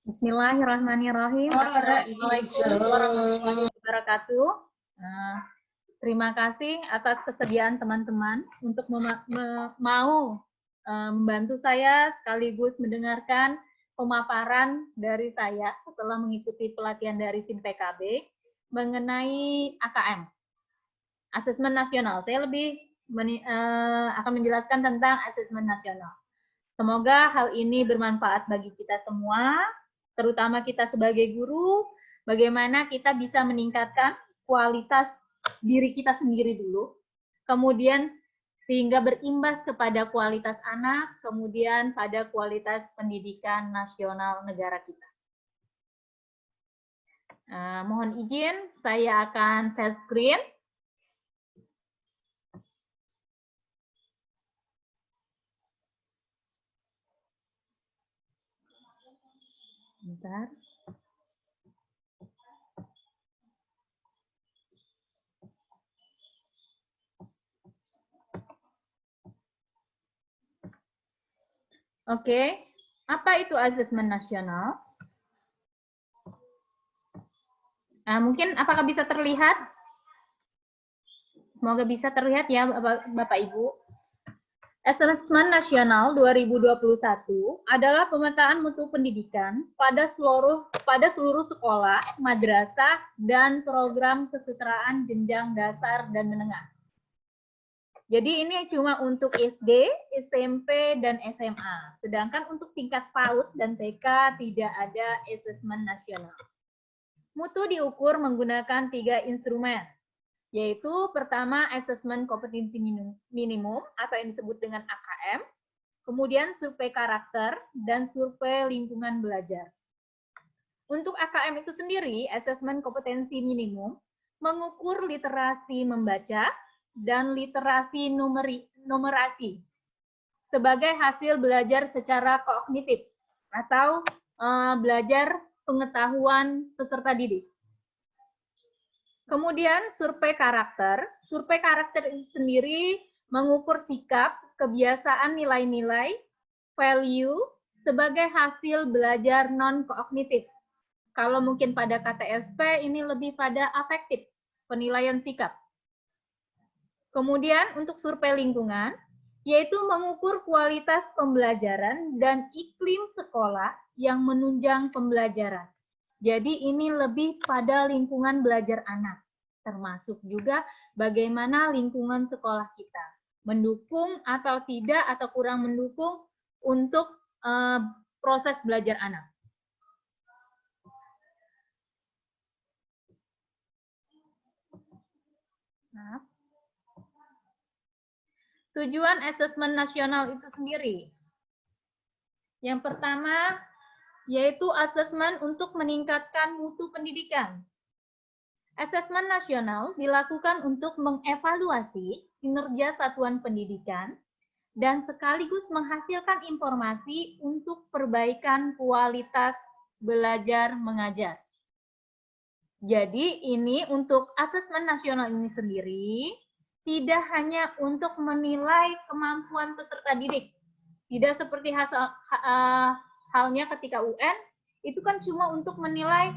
Bismillahirrahmanirrahim. Assalamualaikum warahmatullahi wabarakatuh. Terima kasih atas kesediaan teman-teman untuk mau membantu saya sekaligus mendengarkan pemaparan dari saya setelah mengikuti pelatihan dari SIM PKB mengenai AKM, Asesmen Nasional. Saya lebih akan menjelaskan tentang Asesmen Nasional. Semoga hal ini bermanfaat bagi kita semua, terutama kita sebagai guru, bagaimana kita bisa meningkatkan kualitas diri kita sendiri dulu, kemudian sehingga berimbas kepada kualitas anak, kemudian pada kualitas pendidikan nasional negara kita. Mohon izin, saya akan share screen. Bentar. Oke, apa itu asesmen nasional? Mungkin apakah bisa terlihat? Semoga bisa terlihat ya Bapak Ibu. Asesmen Nasional 2021 adalah pemetaan mutu pendidikan pada seluruh sekolah, madrasah, dan program kesetaraan jenjang dasar dan menengah. Jadi ini cuma untuk SD, SMP, dan SMA. Sedangkan untuk tingkat PAUD dan TK tidak ada asesmen nasional. Mutu diukur menggunakan 3 instrumen, yaitu pertama asesmen kompetensi minimum atau yang disebut dengan AKM, kemudian survei karakter, dan survei lingkungan belajar. Untuk AKM itu sendiri, asesmen kompetensi minimum mengukur literasi membaca dan literasi numerasi sebagai hasil belajar secara kognitif atau belajar pengetahuan peserta didik. Kemudian survei karakter itu sendiri mengukur sikap, kebiasaan, nilai-nilai, value sebagai hasil belajar non-kognitif. Kalau mungkin pada KTSP ini lebih pada afektif, penilaian sikap. Kemudian untuk survei lingkungan, yaitu mengukur kualitas pembelajaran dan iklim sekolah yang menunjang pembelajaran. Jadi ini lebih pada lingkungan belajar anak, termasuk juga bagaimana lingkungan sekolah kita, mendukung atau tidak atau kurang mendukung untuk proses belajar anak. Tujuan asesmen nasional itu sendiri. Yang pertama, yaitu asesmen untuk meningkatkan mutu pendidikan. Asesmen nasional dilakukan untuk mengevaluasi kinerja satuan pendidikan dan sekaligus menghasilkan informasi untuk perbaikan kualitas belajar mengajar. Jadi ini untuk asesmen nasional ini sendiri tidak hanya untuk menilai kemampuan peserta didik. Tidak seperti halnya ketika UN, itu kan cuma untuk menilai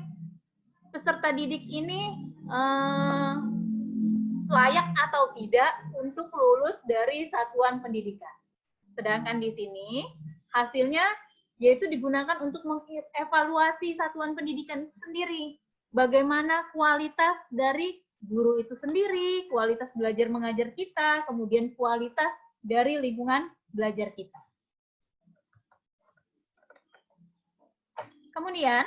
peserta didik ini layak atau tidak untuk lulus dari satuan pendidikan. Sedangkan di sini hasilnya yaitu digunakan untuk mengevaluasi satuan pendidikan itu sendiri. Bagaimana kualitas dari guru itu sendiri, kualitas belajar mengajar kita, kemudian kualitas dari lingkungan belajar kita. Kemudian,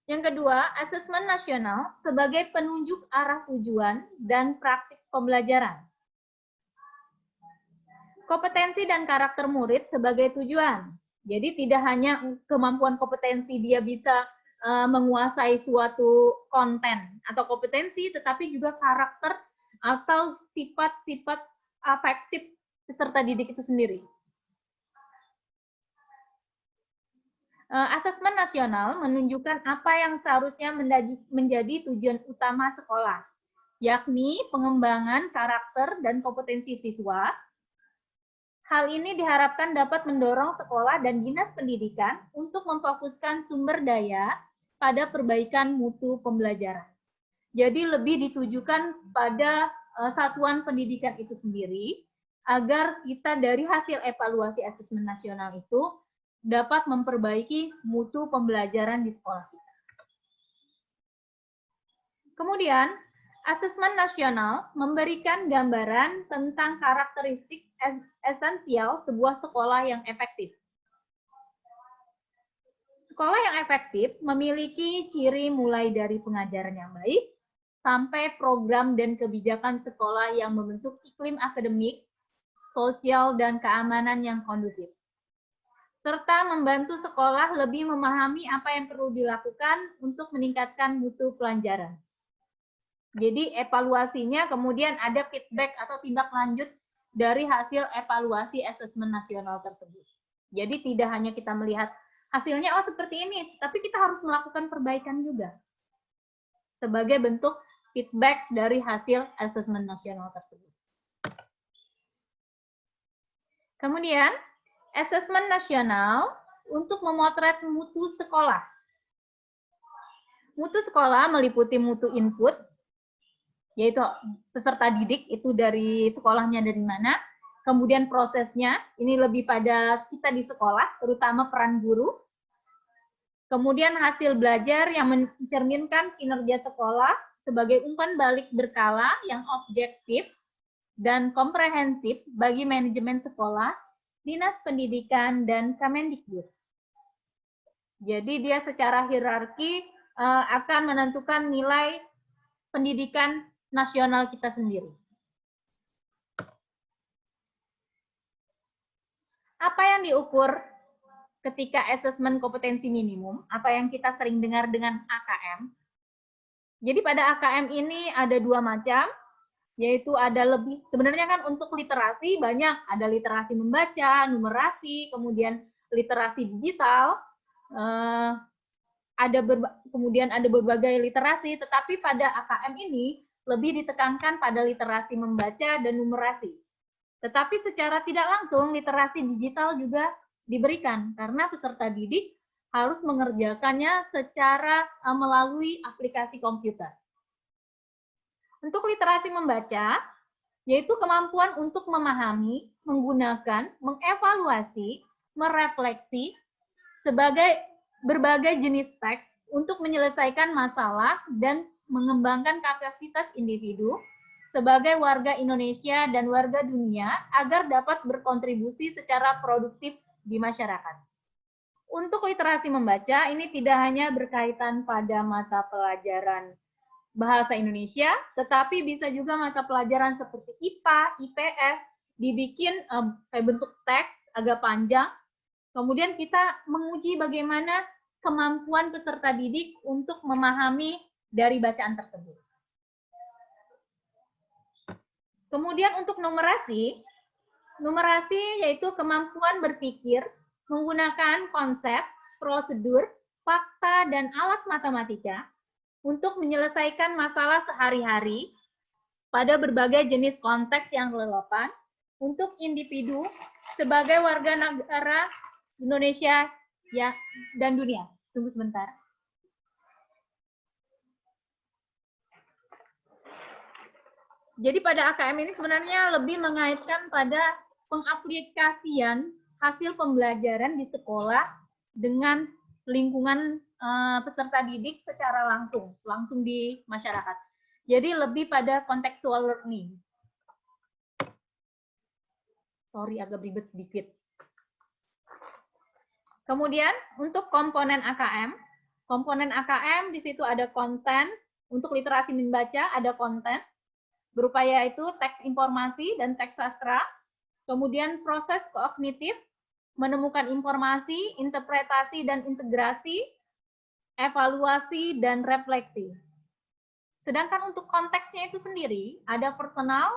yang kedua, asesmen nasional sebagai penunjuk arah tujuan dan praktik pembelajaran. Kompetensi dan karakter murid sebagai tujuan. Jadi tidak hanya kemampuan kompetensi dia bisa menguasai suatu konten atau kompetensi, tetapi juga karakter atau sifat-sifat afektif peserta didik itu sendiri. Asesmen nasional menunjukkan apa yang seharusnya menjadi tujuan utama sekolah, yakni pengembangan karakter dan kompetensi siswa. Hal ini diharapkan dapat mendorong sekolah dan dinas pendidikan untuk untuk memfokuskan sumber daya pada perbaikan mutu pembelajaran. Jadi lebih ditujukan pada satuan pendidikan itu sendiri, agar kita dari hasil evaluasi asesmen nasional itu dapat memperbaiki mutu pembelajaran di sekolah kita. Kemudian, asesmen nasional memberikan gambaran tentang karakteristik esensial sebuah sekolah yang efektif. Sekolah yang efektif memiliki ciri mulai dari pengajaran yang baik, sampai program dan kebijakan sekolah yang membentuk iklim akademik, sosial, dan keamanan yang kondusif. Serta membantu sekolah lebih memahami apa yang perlu dilakukan untuk meningkatkan mutu pelajaran. Jadi evaluasinya kemudian ada feedback atau tindak lanjut dari hasil evaluasi asesmen nasional tersebut. Jadi tidak hanya kita melihat hasilnya, oh seperti ini, tapi kita harus melakukan perbaikan juga sebagai bentuk feedback dari hasil asesmen nasional tersebut. Kemudian, asesmen nasional untuk memotret mutu sekolah. Mutu sekolah meliputi mutu input, yaitu peserta didik itu dari sekolahnya dari mana, kemudian prosesnya, ini lebih pada kita di sekolah, terutama peran guru. Kemudian hasil belajar yang mencerminkan kinerja sekolah sebagai umpan balik berkala yang objektif dan komprehensif bagi manajemen sekolah, Dinas Pendidikan, dan Kemendikbud. Jadi dia secara hierarki akan menentukan nilai pendidikan nasional kita sendiri. Apa yang diukur ketika asesmen kompetensi minimum, apa yang kita sering dengar dengan AKM? Jadi pada AKM ini ada dua macam, yaitu ada lebih, sebenarnya kan untuk literasi banyak, ada literasi membaca, numerasi, kemudian literasi digital, kemudian ada berbagai literasi, tetapi pada AKM ini lebih ditekankan pada literasi membaca dan numerasi. Tetapi secara tidak langsung literasi digital juga diberikan karena peserta didik harus mengerjakannya secara melalui aplikasi komputer. Untuk literasi membaca, yaitu kemampuan untuk memahami, menggunakan, mengevaluasi, merefleksi sebagai berbagai jenis teks untuk menyelesaikan masalah dan mengembangkan kapasitas individu sebagai warga Indonesia dan warga dunia agar dapat berkontribusi secara produktif di masyarakat. Untuk literasi membaca, ini tidak hanya berkaitan pada mata pelajaran bahasa Indonesia, tetapi bisa juga mata pelajaran seperti IPA, IPS, dibikin bentuk teks agak panjang, kemudian kita menguji bagaimana kemampuan peserta didik untuk memahami dari bacaan tersebut. Kemudian untuk numerasi yaitu kemampuan berpikir menggunakan konsep, prosedur, fakta, dan alat matematika untuk menyelesaikan masalah sehari-hari pada berbagai jenis konteks yang relevan untuk individu sebagai warga negara Indonesia ya dan dunia. Tunggu sebentar. Jadi pada AKM ini sebenarnya lebih mengaitkan pada pengaplikasian hasil pembelajaran di sekolah dengan lingkungan peserta didik secara langsung di masyarakat. Jadi lebih pada contextual learning. Sorry, agak ribet sedikit. Kemudian untuk komponen AKM di situ ada konten, untuk literasi membaca ada konten, berupa yaitu teks informasi dan teks sastra, kemudian proses kognitif, menemukan informasi, interpretasi dan integrasi, evaluasi dan refleksi. Sedangkan untuk konteksnya itu sendiri, ada personal,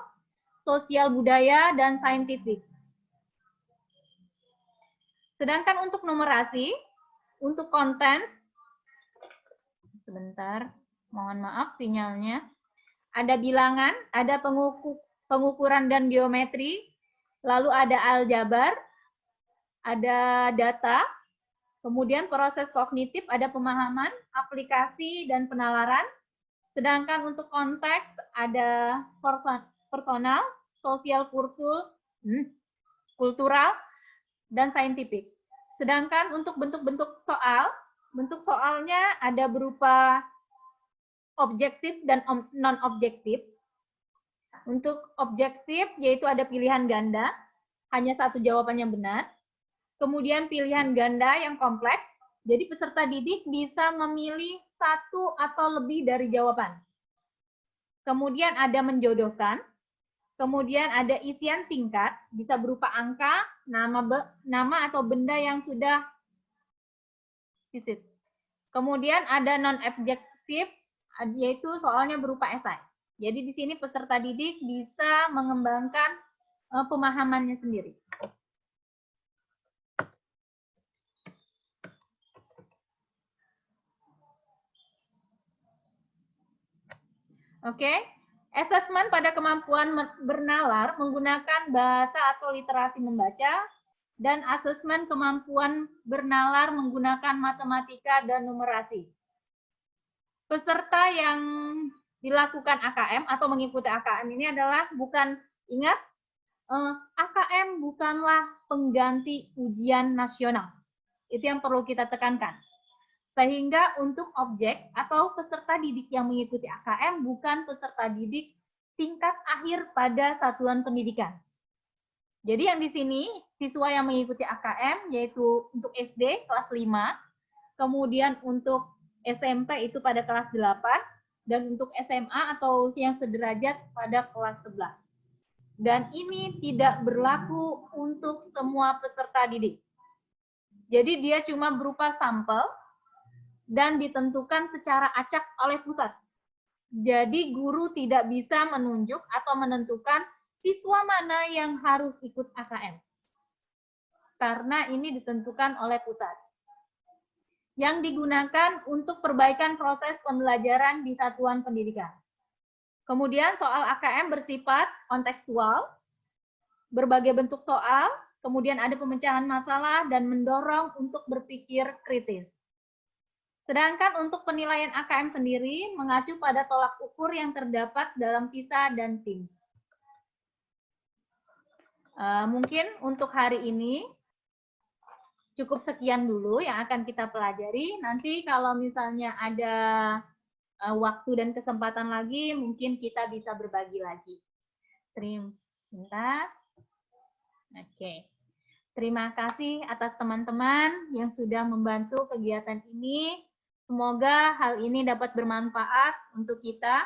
sosial budaya, dan saintifik. Sedangkan untuk numerasi, untuk konten, sebentar, mohon maaf sinyalnya, ada bilangan, ada pengukuran dan geometri, lalu ada aljabar, ada data, Kemudian proses kognitif ada pemahaman, aplikasi, dan penalaran. Sedangkan untuk konteks ada personal, sosial, kultural, dan saintifik. Sedangkan untuk bentuk-bentuk soal, bentuk soalnya ada berupa objektif dan non-objektif. Untuk objektif yaitu ada pilihan ganda, hanya satu jawaban yang benar. Kemudian pilihan ganda yang kompleks, jadi peserta didik bisa memilih satu atau lebih dari jawaban. Kemudian ada menjodohkan, kemudian ada isian singkat, bisa berupa angka, nama atau benda yang sudah visit. Kemudian ada non-objektif, yaitu soalnya berupa esai. Jadi di sini peserta didik bisa mengembangkan pemahamannya sendiri. Oke, asesmen pada kemampuan bernalar menggunakan bahasa atau literasi membaca, dan asesmen kemampuan bernalar menggunakan matematika dan numerasi. Peserta yang dilakukan AKM atau mengikuti AKM ini adalah ingat, AKM bukanlah pengganti ujian nasional. Itu yang perlu kita tekankan. Sehingga untuk objek atau peserta didik yang mengikuti AKM bukan peserta didik tingkat akhir pada satuan pendidikan. Jadi yang di sini siswa yang mengikuti AKM yaitu untuk SD kelas 5, kemudian untuk SMP itu pada kelas 8, dan untuk SMA atau yang sederajat pada kelas 11. Dan ini tidak berlaku untuk semua peserta didik. Jadi dia cuma berupa sampel dan ditentukan secara acak oleh pusat. Jadi guru tidak bisa menunjuk atau menentukan siswa mana yang harus ikut AKM. Karena ini ditentukan oleh pusat. Yang digunakan untuk perbaikan proses pembelajaran di satuan pendidikan. Kemudian soal AKM bersifat kontekstual, berbagai bentuk soal, kemudian ada pemecahan masalah dan mendorong untuk berpikir kritis. Sedangkan untuk penilaian AKM sendiri mengacu pada tolak ukur yang terdapat dalam PISA dan TIMSS. Mungkin untuk hari ini cukup sekian dulu yang akan kita pelajari. Nanti kalau misalnya ada waktu dan kesempatan lagi, mungkin kita bisa berbagi lagi. Sebentar. Oke. Terima kasih atas teman-teman yang sudah membantu kegiatan ini. Semoga hal ini dapat bermanfaat untuk kita,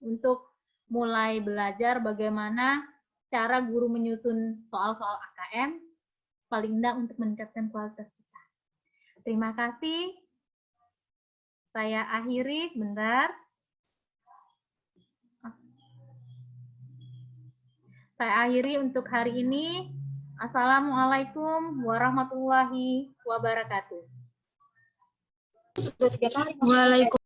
untuk mulai belajar bagaimana cara guru menyusun soal-soal AKM, paling tidak untuk meningkatkan kualitas kita. Terima kasih. Saya akhiri sebentar. Saya akhiri untuk hari ini. Assalamualaikum warahmatullahi wabarakatuh. Waalaikumsalam.